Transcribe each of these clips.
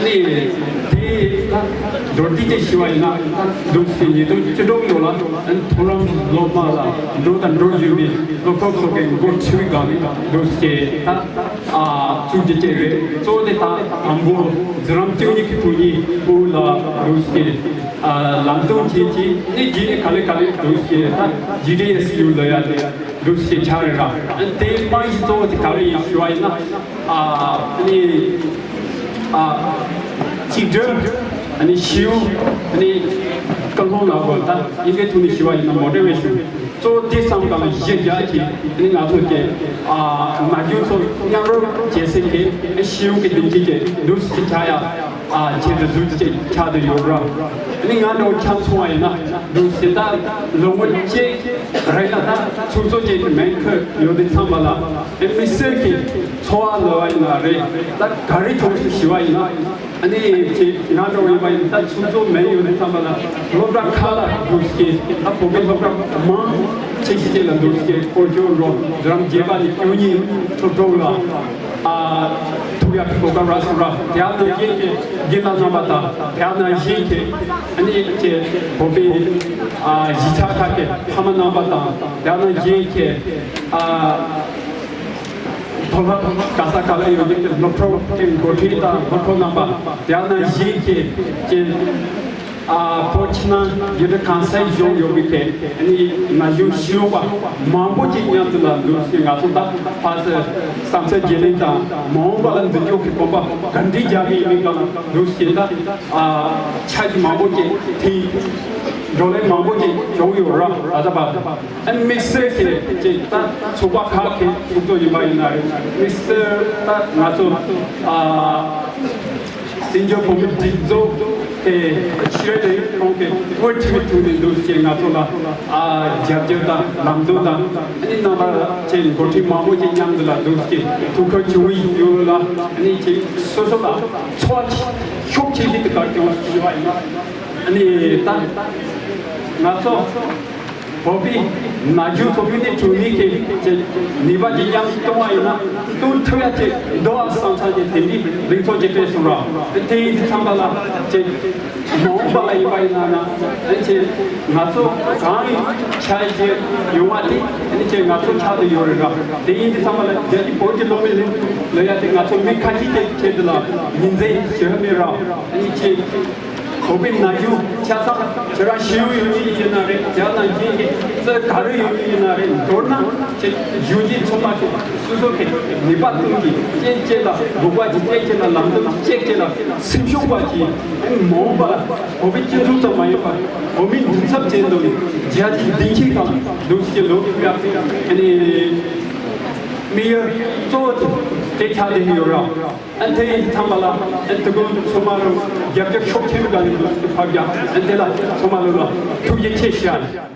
아니 dorti shiwaina dosti do chidong lola tholam lomala do tan do yumi do ko ke go chui gani dosti ta chuje che so de ta ambo zram tuni ki puni ula dosti lamto chi ni ji kale kale dosti ta gds yu la ya dosti chara te mai so de kale shiwaina ni chidong आणि शिव आणि कल्पना लागवता इनके तुम्ही शिवाय ना motivation तो ते सांगता ये जाती आणि गातो के माध्यम तो यारो जैसे के शिव के दिन के दूसरी छाया जेद जुजे छाद योरा आणि गानो छान सोय ना दूसरी ता लोगों चे रहना था छोटो जे में ख योदे सांभाला मिसर के सोआ लवाई ना रे ता घरी तो शिवाय ना 아니 나도 이번 달 순서 메뉴를 담아라 로브라 칼라 두스키 아 보게 로브라 마 체시텔라 두스키 포조로 드럼 제바니 유니 토토라 아 투야 피고가 라스라 대안도 예게 게나나마타 대안나 예게 아니 이제 보게 지차카게 하마나마타 대안나 예게 Casa Kala yogi ke lopro ke gothita lopro namba yana ye ke pochna yede kansai yogi ke ani na yu shioba mambo ji nyatla luske ngata pas samse jelita mambo lan video ke pomba gandi jagi minga luske da chaji mambo ke thi dole mambo ke jogi ora adaba and mixer ke ta choba kha ke to yibai na mixer ta nato sinjo pombe dizo ke shirede konke motive to the dossier ngatola jabjeta lamdoda ani namba chen goti mambo je nyamdala dossier to ko chui yola ani che sosola chwat shokchi dik ka kyo shiwa ina ani ta ngato Bobby, Naju Bobby Tuni Niba Jam Tomaina, two Toyate, Doa Santa Tini, Rinto Jepesura, the Tea Tambala, Mobala Ibaina, and Nato, Kani, Chai, Yumati, and Nato Chad Yorga, the Indi Tambala, the Portillo, Layati Nato Mikaki Kedla, Ninze, Jeremira, and Open Naju, Chasa, Rashu, Yunare, Jana, the Kari Yunare, Dorna, Yuji Tomaki, Suzuki, Nipatuki, Chela, Bubaji, Chela, Lambda, Chela, Simshubaji, and Moba, Obichi Tuta Mayapa, Omin Subtendo, Jadi Dinkika, Lucy Logia, and Mere thought they had in Europe, and they Tamala, and to go to Somalo, Yabja Shokigan, and they like Somalo to Yakishan.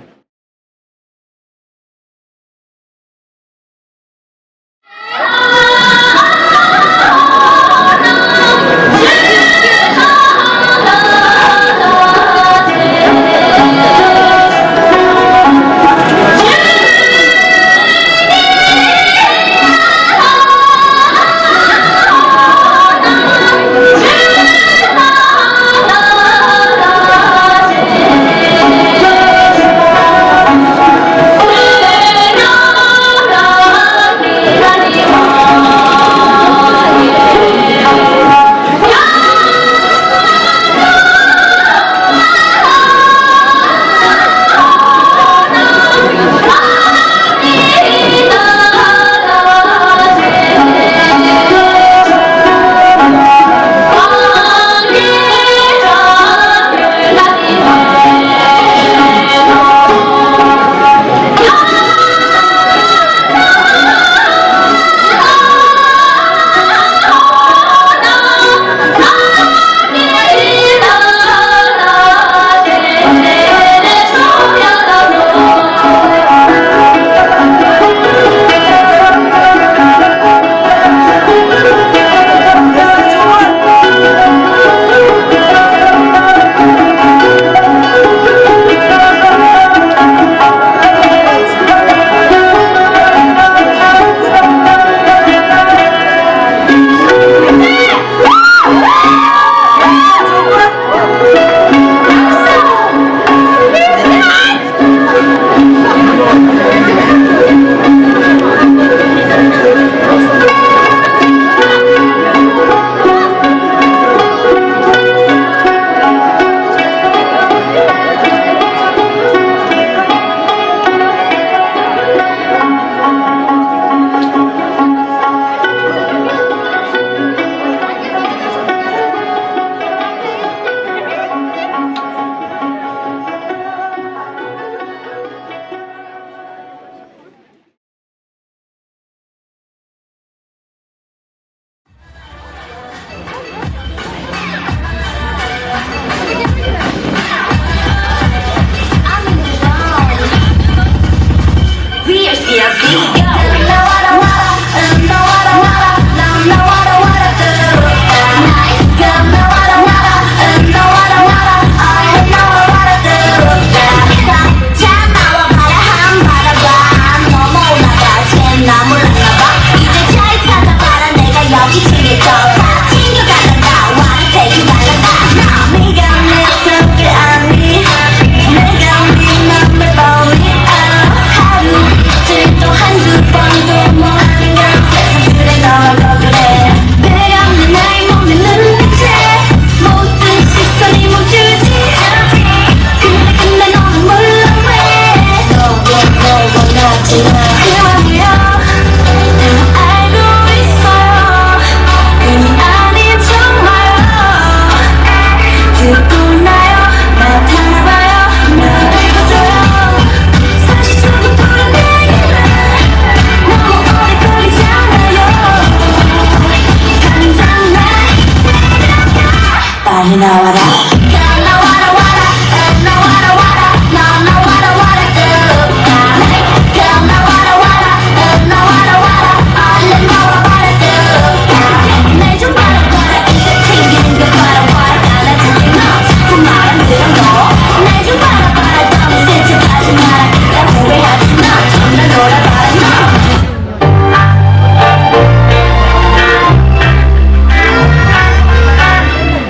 빨리 나와라.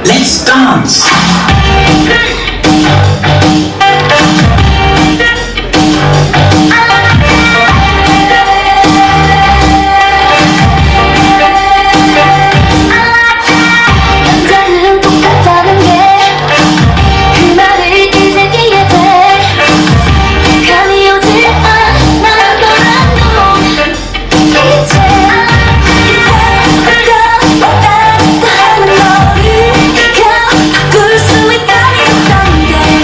Let's dance. 남자는 똑같다는 게 그 말을 이제 이해돼. 감이 오지 않아더라도 이제 왔다 하는 너를 바꿀 수 있다니 어떤데.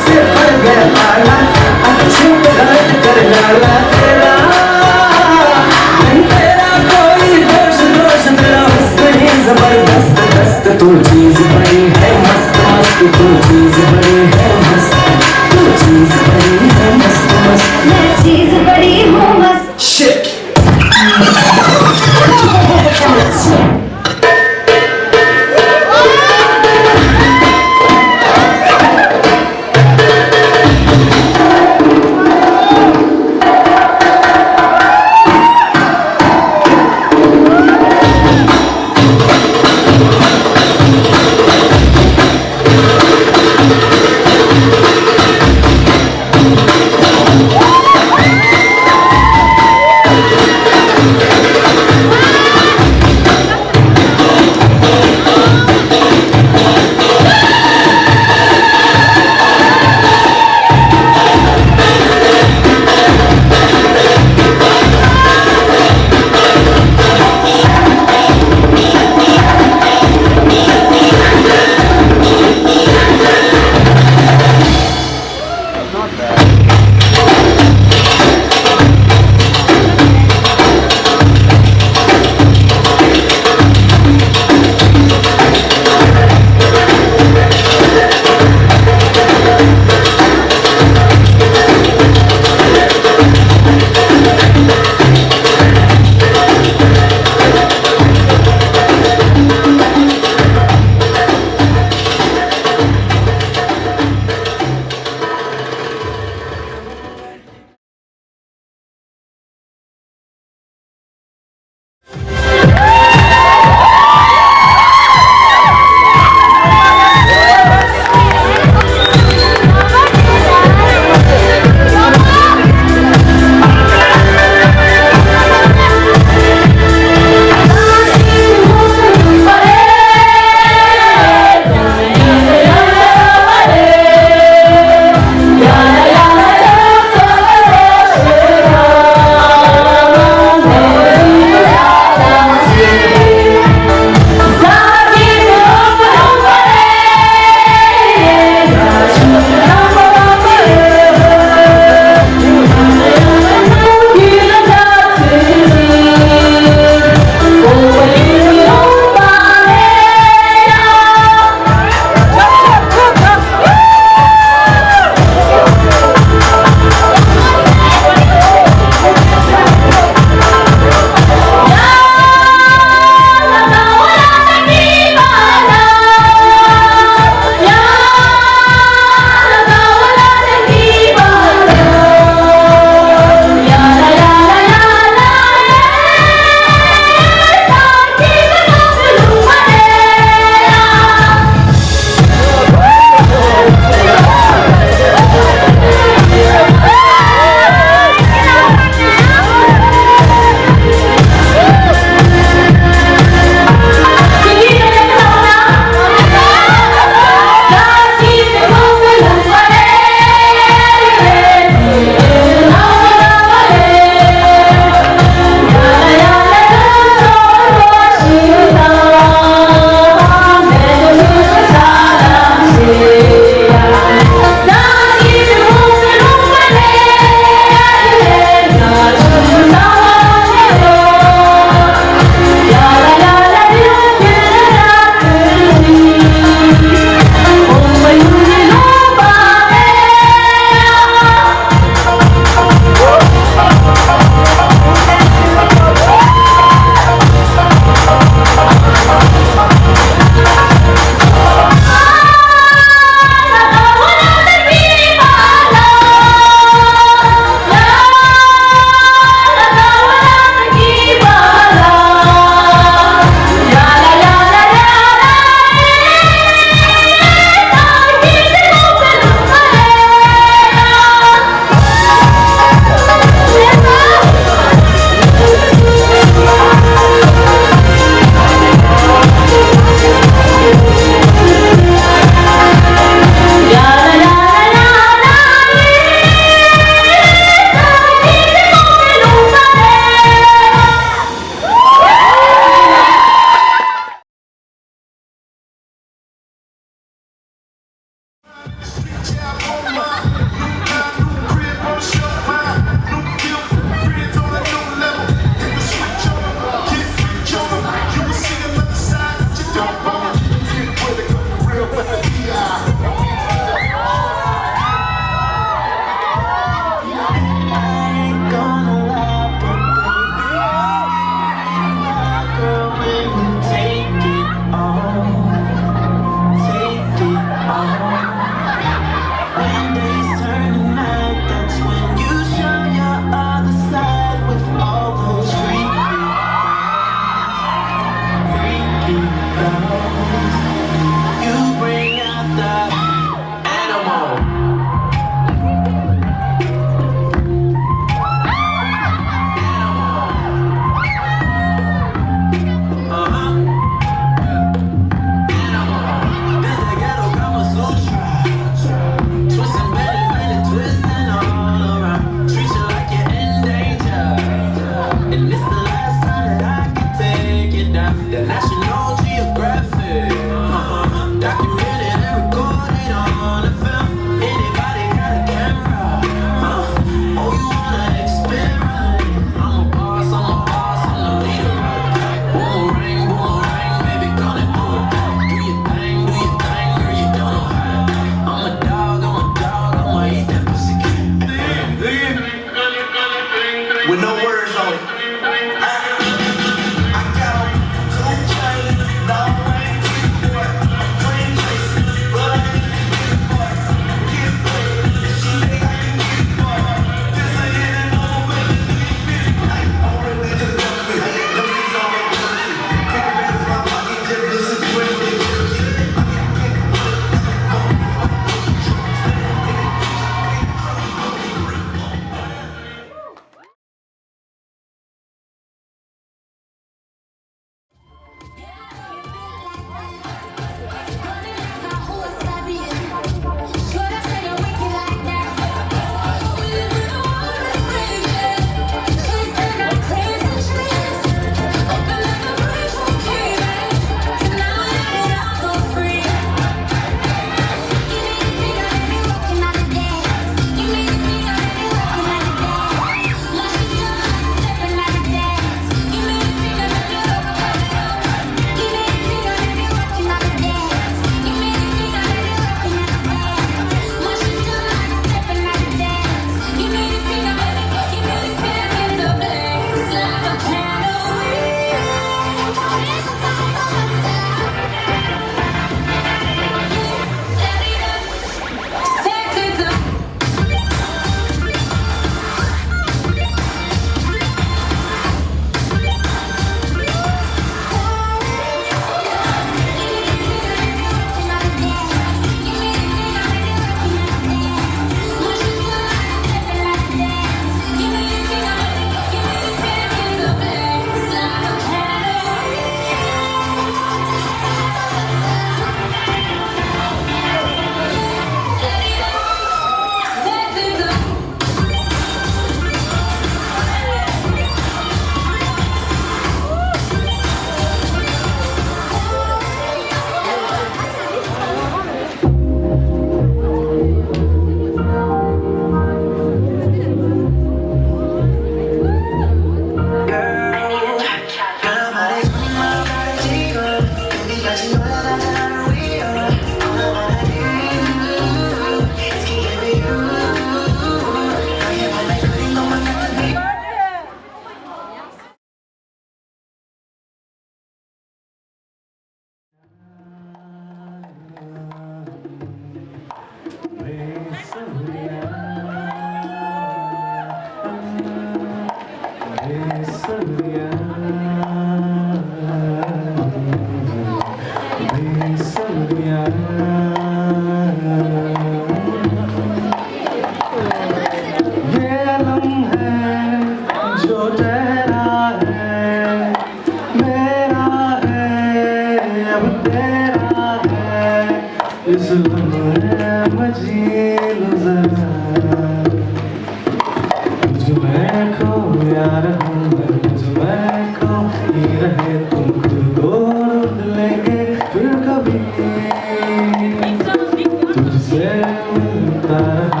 तुझसे मिलता रहा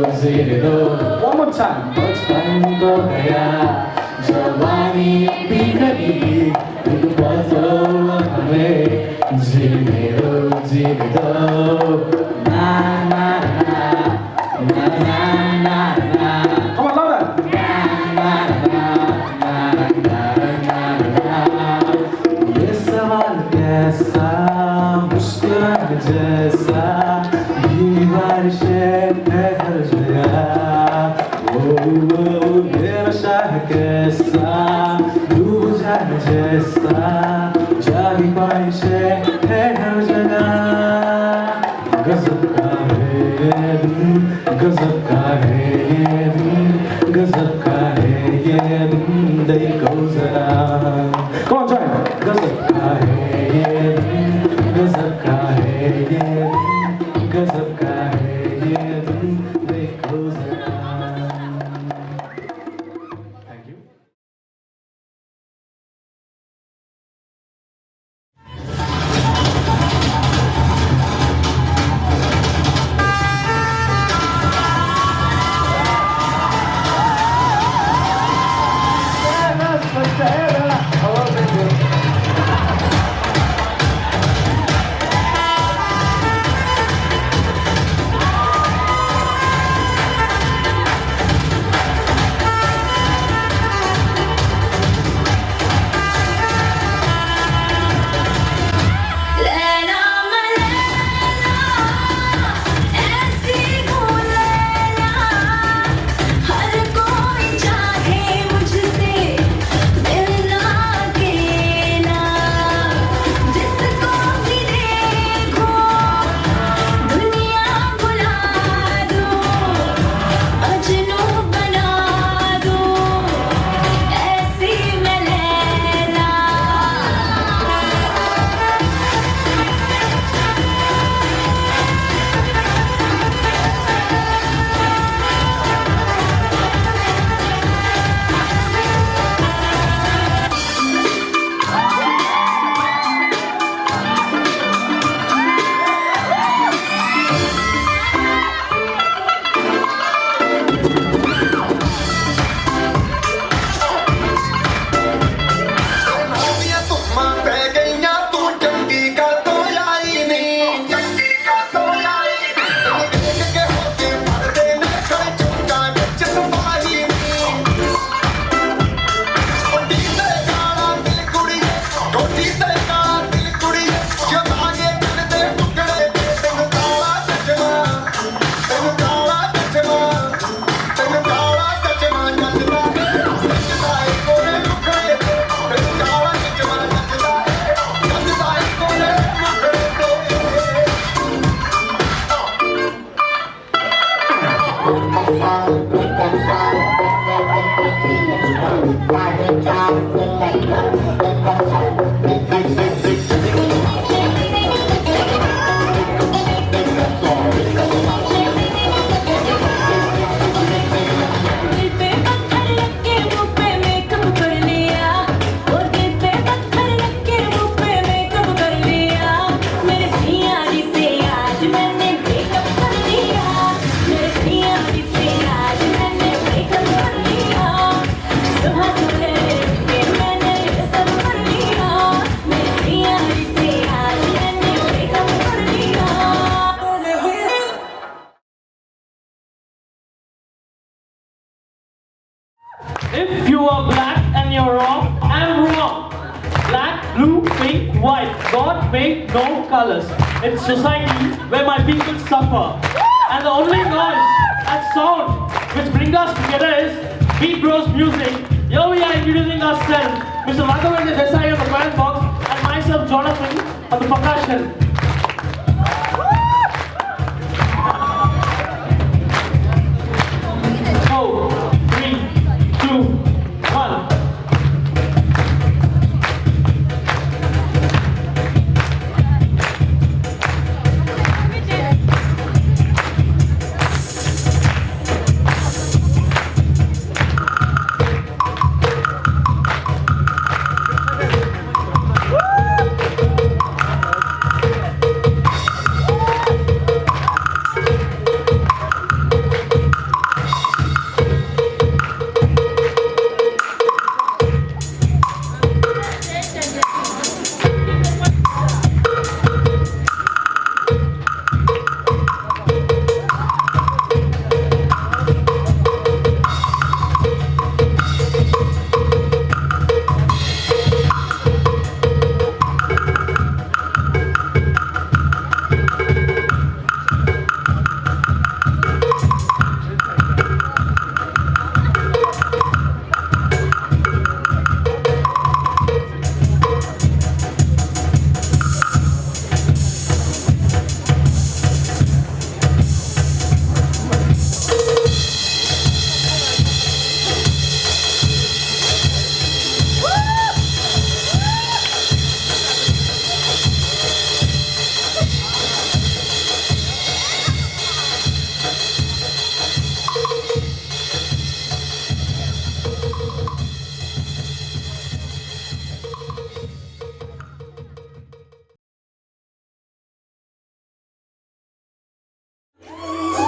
One more time. बचपन को गया जवानी भी कभी एक बोलो हमें जीने दो ना ना ना ना ना ना ना Come on, louder. ना ना ना ना ना ना ना ये सवाल कैसा मुस्कुराने जैसा भीगी बारिश है हर जगह ये नशा है कैसा डूब जाने जैसा जागी ख्वाहिश है हर जगह गजब का है ये दिन गजब का है ये दिन गजब का है ये दिन देखो जरा कौन जाए गजब का है ये दिन गजब का है ये दिन गजब का है ये दिन देखो जरा Thank you. लैला मलैला ऐसी हूँ लैला हर कोई चाहे मुझसे मिलना अकेला जिसको भी देखो दुनिया भुला दो मजनू बना दो ऐसी मैं लैला दिल पे पत्थर रख के मुँह पे मेकअप कर लिया वो दिल पे पत्थर रख के मुँह पे मेकअप कर लिया मेरे सियारी से आज मैंने ब्रेकअप कर लिया मेरे सियारी से आज मैंने ब्रेकअप कर लिया सुबह सुबह के मैंने ये सब कर लिया मेरे सियारी से आज मैंने ब्रेकअप कर लिया If you are black and you're wrong, I'm wrong. Black, blue, pink, white. God made no colors. It's society where my people suffer. And the only noise and sound which bring us together is Beat Bros Music. Here we are introducing ourselves. Mr. Raghavendra Desai on the band box and myself, Jonathan, on the percussion. So, 3, 2, 1.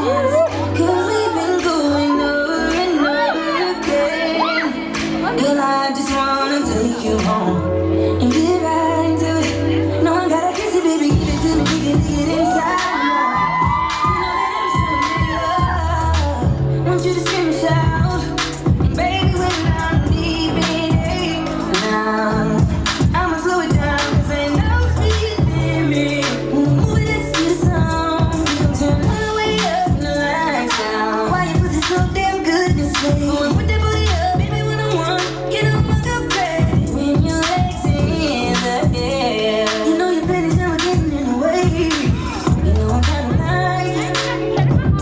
'Cause we've been going over and over again. Girl, I just wanna take you home and get right into it. No one gotta kiss it, baby, give it to me, we can dig it inside now. You know that I'm so in love. Want you to scream and shout, baby, when I'm deep in it. Now I'ma slow it down 'cause ain't no speed limit. When we move it, let's get a song. We gon' turn all the way up and the lights down. Why your pussy so damn good this way? When put that booty up, baby, when I want, you know I'm go crazy. When your legs in the air, you know your panties never getting in the way. You know I'm kinda nice,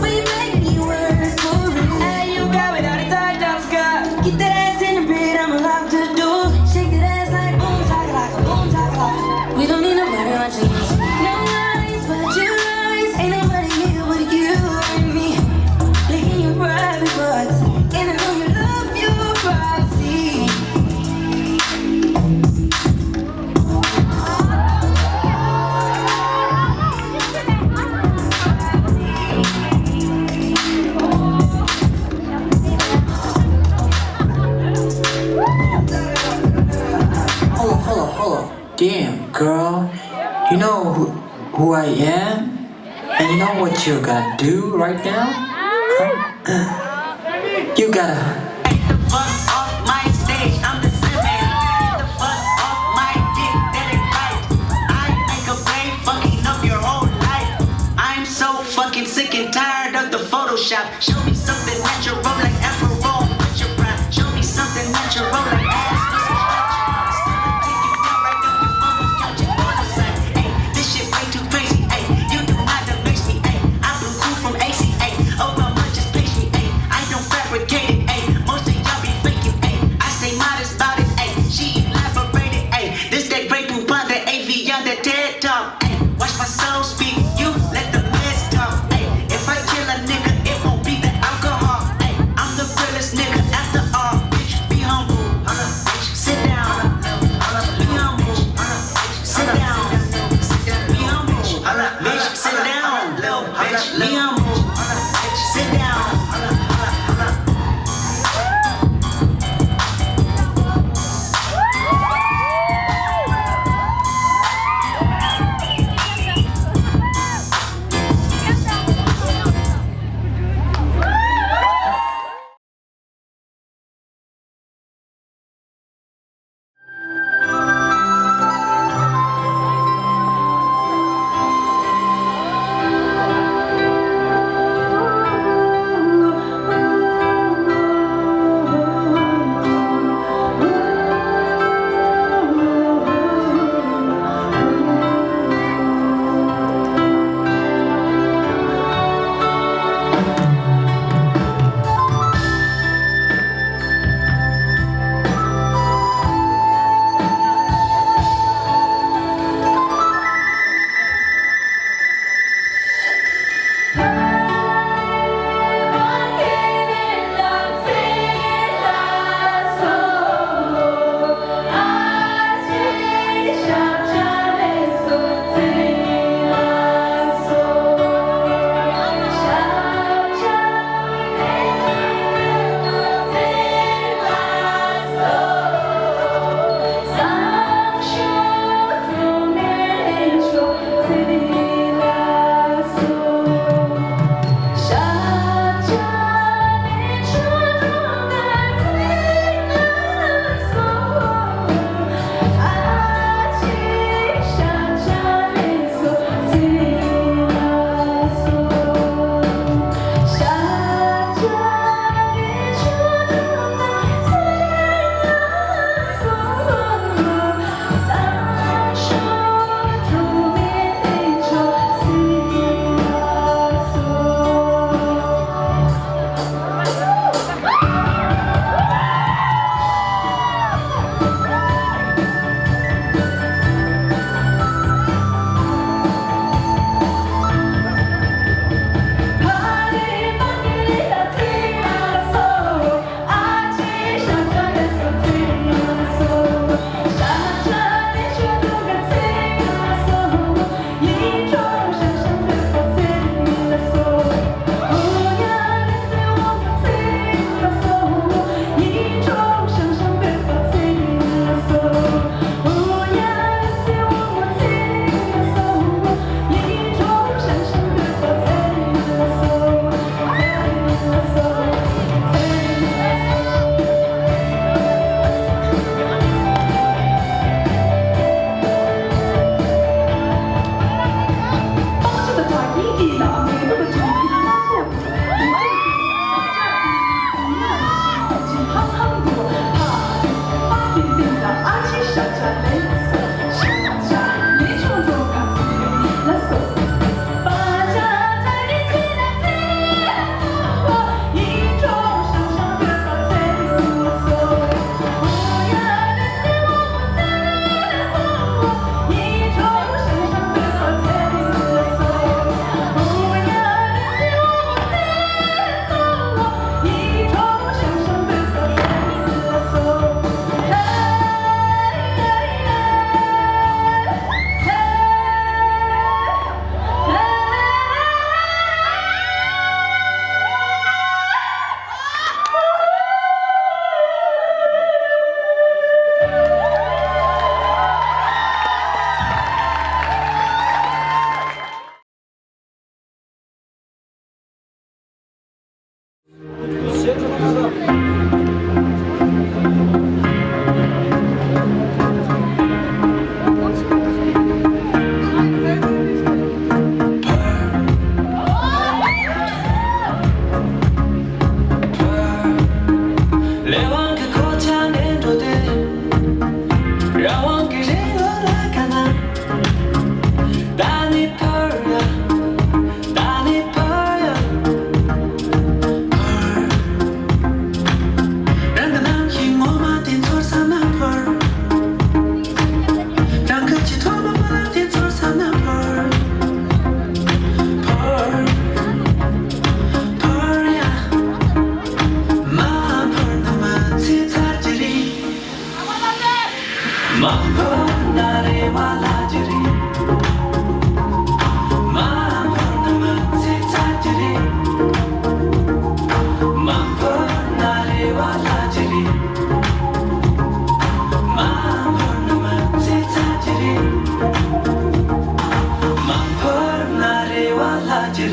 but you make me work for it. Hey, you got without a tied up skirt. Get that ass in the bed, I'ma lock the door. Shake that ass like boom, talk like a boom, talk like. We don't need nobody watching us. No eyes but your eyes. Ain't nobody here but you and me. Licking your private parts, and I know you love your privacy. Hold on. Damn, girl. You know who I am? And you know what you're gonna do right now? You gotta. Get the fuck off my stage, I'm the Sandman. Get the fuck off my dick, that ain't right. I make a brain fucking up your whole life. I'm so fucking sick and tired of the Photoshop. Show me something natural like Aperol with your pride. Show me something natural like ass with some stretch. Take you down right up your mama's couch and on the side. Ay, this shit way too crazy. Ay, you do not amaze me. Ay, I blew cool from AC. Ay, oh well, much just page me. Ay, I don't fabricate it. Ay, most of y'all be faking. Ay, I stay modest about it. Ay, she elaborated. Ay, this that great poupon, the AV on the TED Talk. Ay, watch my soul speak. You let the meds talk. Ay, if I kill a nigga, it won't be the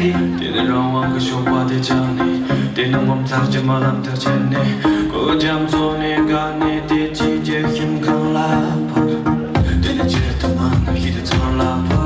Tinirawan ka shopa de jani Tinamam tarje malam tarjene Ko jam zone gane de jije him kan lapa Tine jire taman hide tan lapa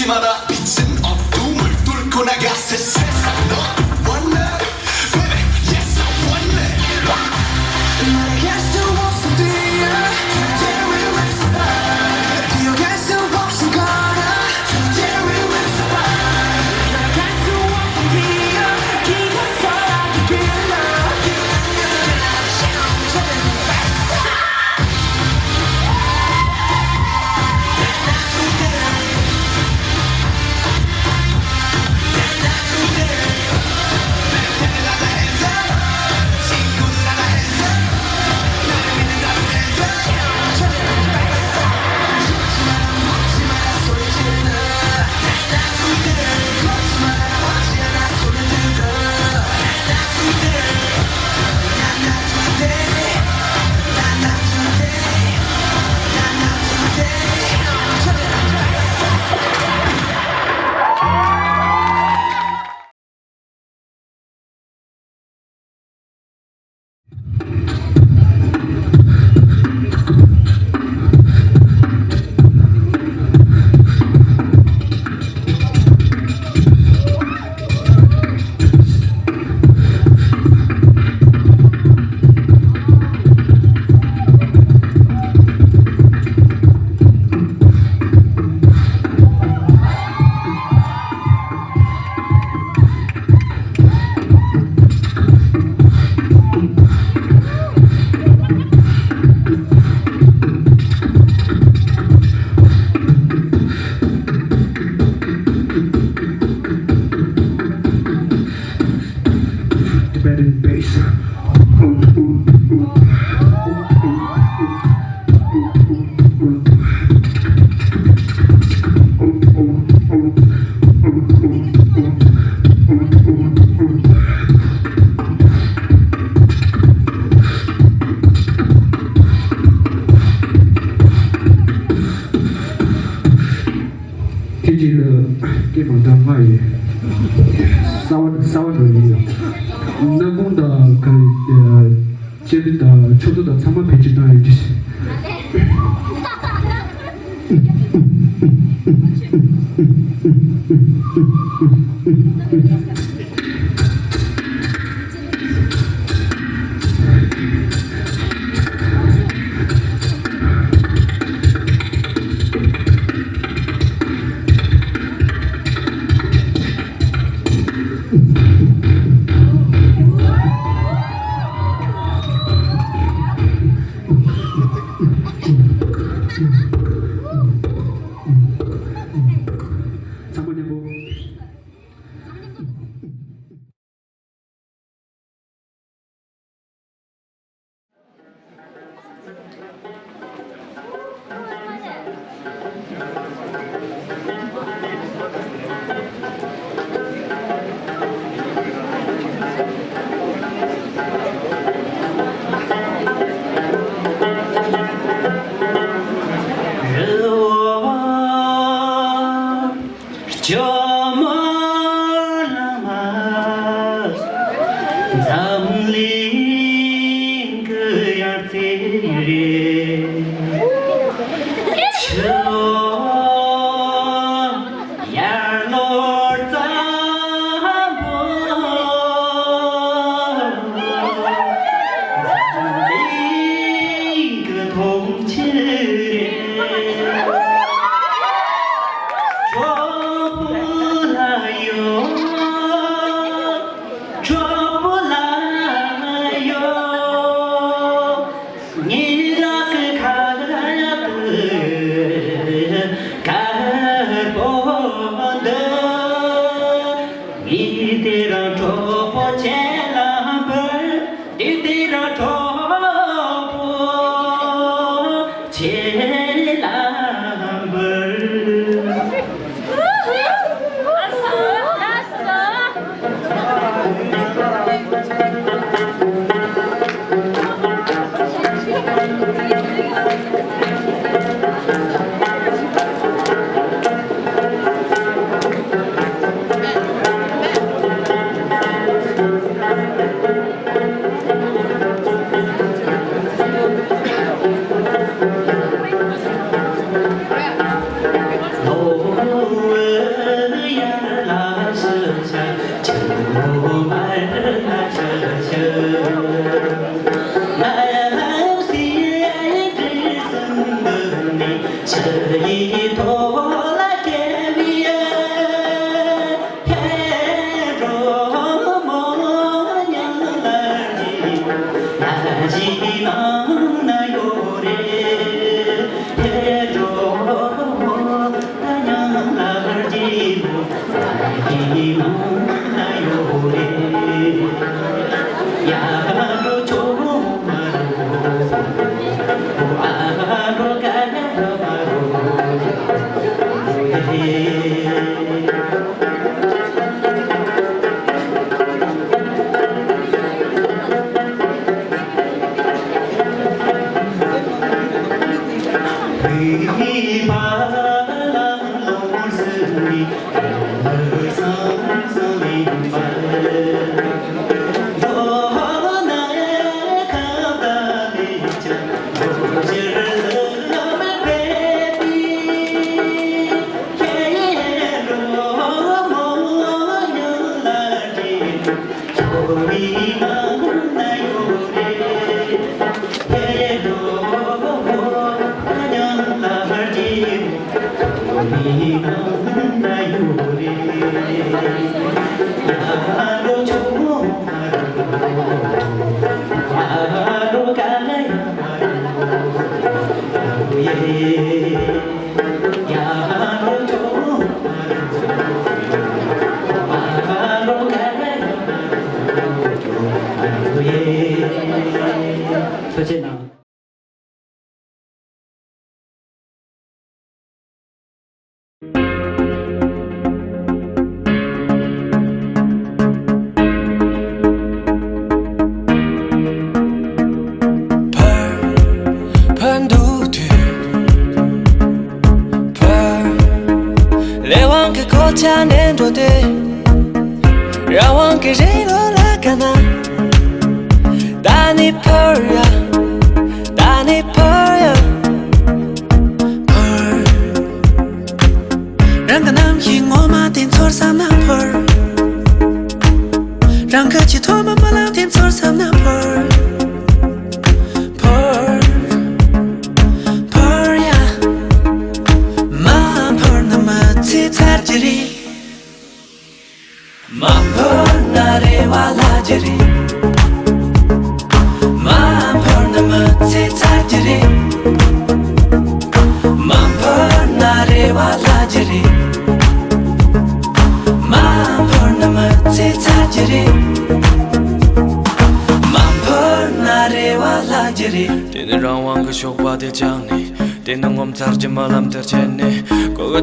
마다 빛은 어둠을 뚫고 나가 세상 너 원래 baby yes I want it 말할 수 없어 뛰어 Today we will survive 뛰어갈 수 없어 걸어 Today we will survive 날아갈 수 없어 뛰어 기가서라도 빌려 cái bằng tâm vậy sau rồi 나 뭔가 그 제대로 초도도 참아 배치도 해주시.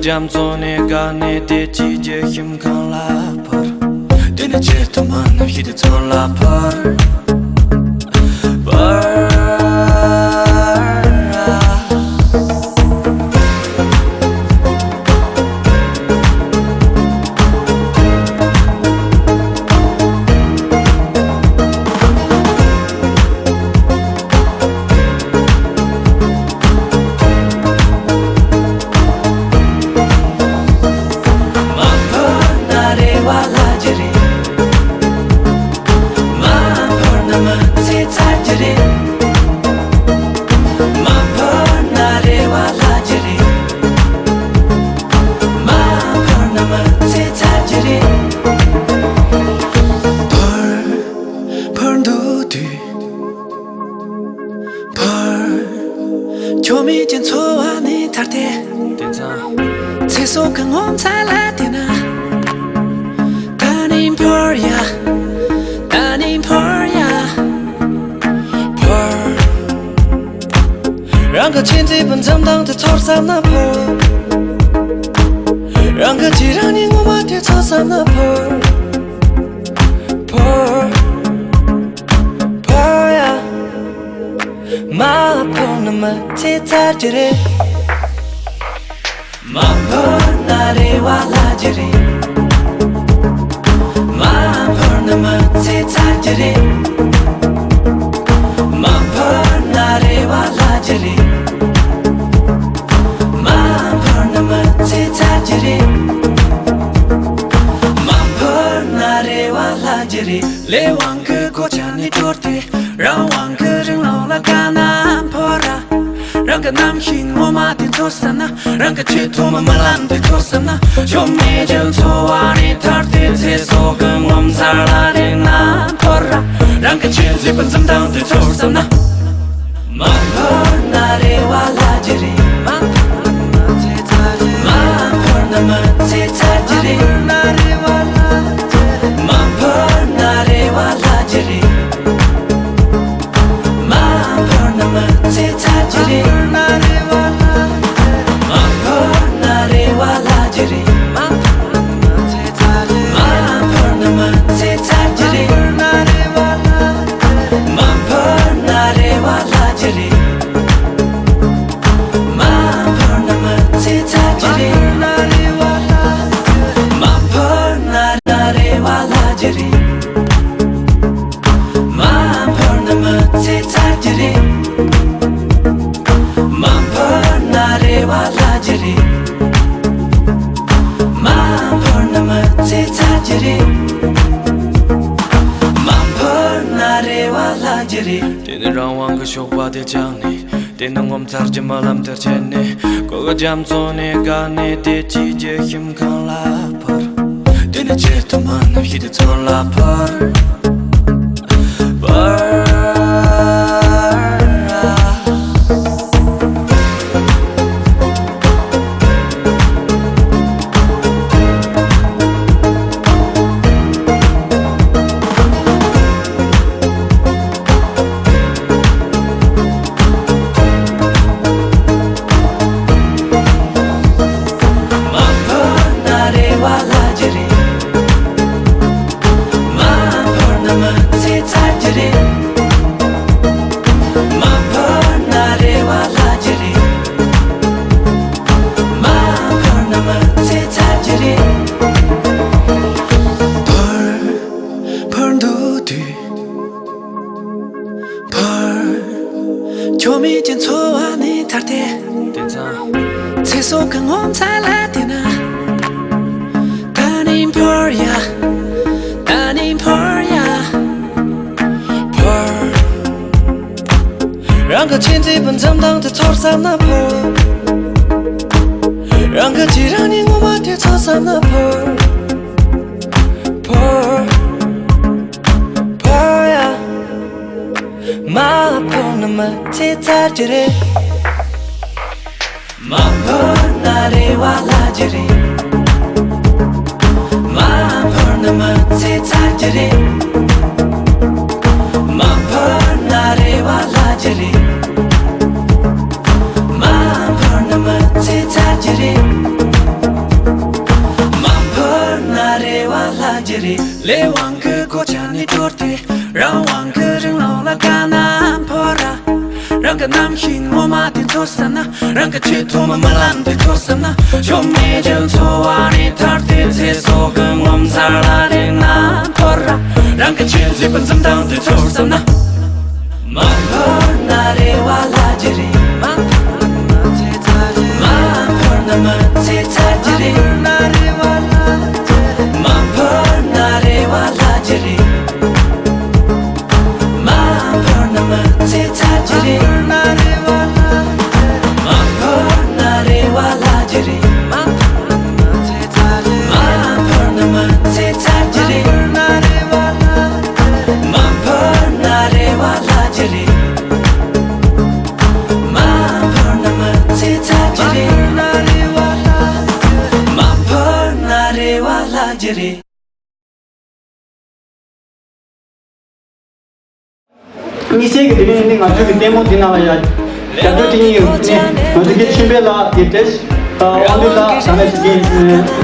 Jam zone gane de chi je him kan la par dine che to man hit it on la par Nare wala jiri man par na ma se ta jiri man par na re wala jiri man par na ma se ta jiri man par na re wala jiri tin rang wang ka shok ba de jang ni tin ngom tar je malam ter chen ne ko ga jam zo ne ga ne de chi je him kan la par tin che to man hi de ton la par Misi ke dini ni ngaju ke demo dinawa ya. Jadu tini ni ngaju ke chimbe la dites. Wandi la sana si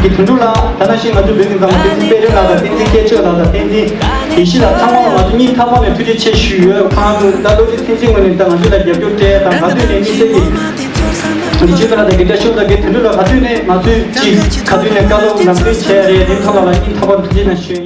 ke tundu la sana si ngaju beri ngam ke chimbe la da tini ke che la da tini isi la tama ngaju ni tama me puje che shu ka da do tini ngani da ngaju la jadu te da ngaju ni misi ke ni chimbe la da ke dasho da ke tundu la ngaju ne ngaju chi ngaju ne ka lo ngam che re ni tama la ni tama puje na shu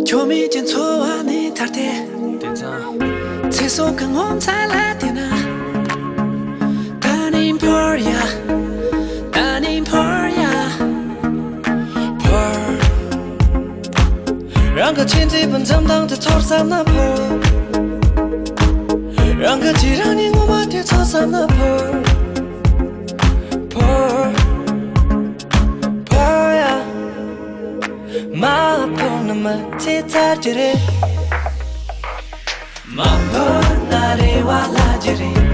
Chomi jen choa ni tarte Teso kang hom sa latina Tanim poria Por Ranga chinti ban zamdang te chor sam na por Ranga jirani ngoma te chor sam na por Poria Ma pona ma te tarjire Ma pona re wala jire